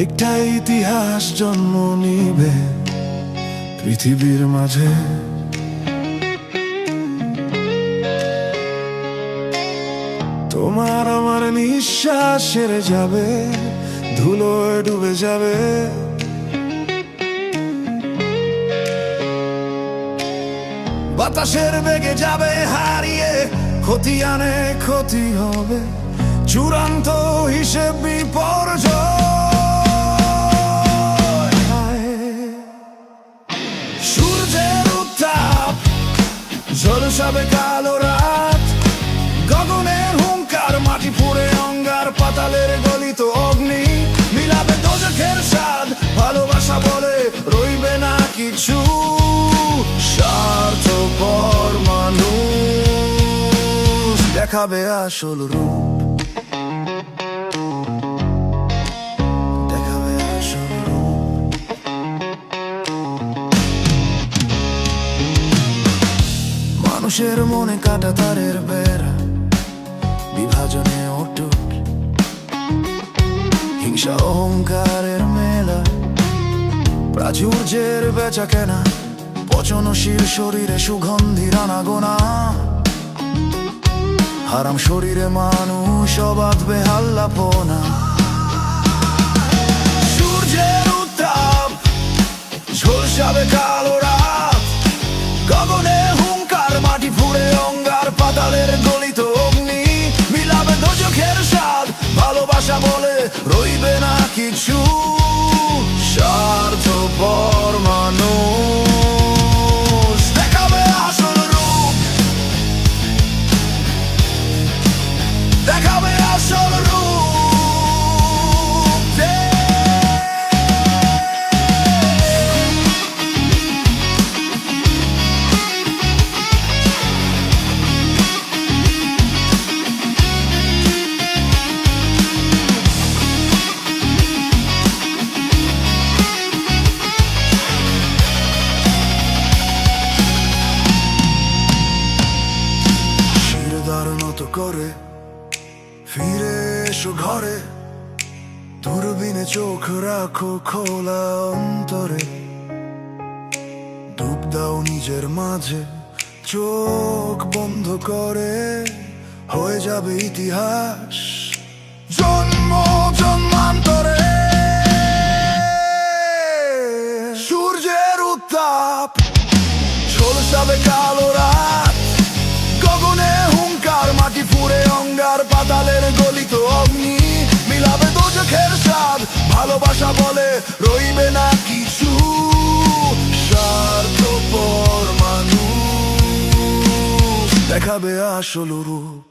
একটা ইতিহাস জন্ম নিবে পৃথিবীর মাঝে। তোমার আমার নিঃশ্বাস সেরে যাবে, ধুলোয় ডুবে যাবে। বাতাসের বেগে যাবে হারিয়ে, খতিয়ানে ক্ষতি হবে, চূড়ান্ত হিসেব বিপর্যয়। সূর্যের উত্তাপ ঝলসাবে কালো রাত, গগনের হুঙ্কার, মাটি পুড়ে অঙ্গার, পাতালের গলিত অগ্নি মিলাবে দোজখের স্বাদ। ভালোবাসা বলে রইবে না কিছু, স্বার্থপর মানুষ দেখাবে আসল রূপ, দেখাবে আসল রূপ। মানুষের মনে কাটা তারের বেড়া, বিভাজনে অটুট হিংসা অহংকারের মেলা, প্রাচুর্যের বেচা কেনা, পচনশীল শরীরে সুগন্ধি রানাগোনা। হারাম শরীরে মানুষ অবাধবে হাল্লাপনা। সূর্যের উত্তাপ ঝলসাবে কালো রাত, গগনে হুঙ্কার, মাটি ফুড়ে অঙ্গার, পাতালের গলিত অগ্নি মিলাবে দোজখের স্বাদ। ভালোবাসা বলে রইবে না কিছু, স্বার্থপর মানুষ দেখাবে আসল রূপ, দেখাবে আসল রূপ। করে ফিরে এসো ঘরে, দূরবীনে চোখ রাখো খোলা অন্তরে। ডুব দাও নিজের মাঝে, চোখ বন্ধ করে হয়ে যাবে ইতিহাস জন্ম জন্মান্তরে। সূর্যের উত্তাপ ঝলসাবে কালো রাত, গগনে হুঙ্কার, মাটি ফুড়ে অঙ্গার, পাতালের গলিত অগ্নি মিলাবে দোজখের স্বাদ। ভালোবাসা বলে রইবে না কিছু, স্বার্থপর মানুষ দেখাবে আসল রূপ।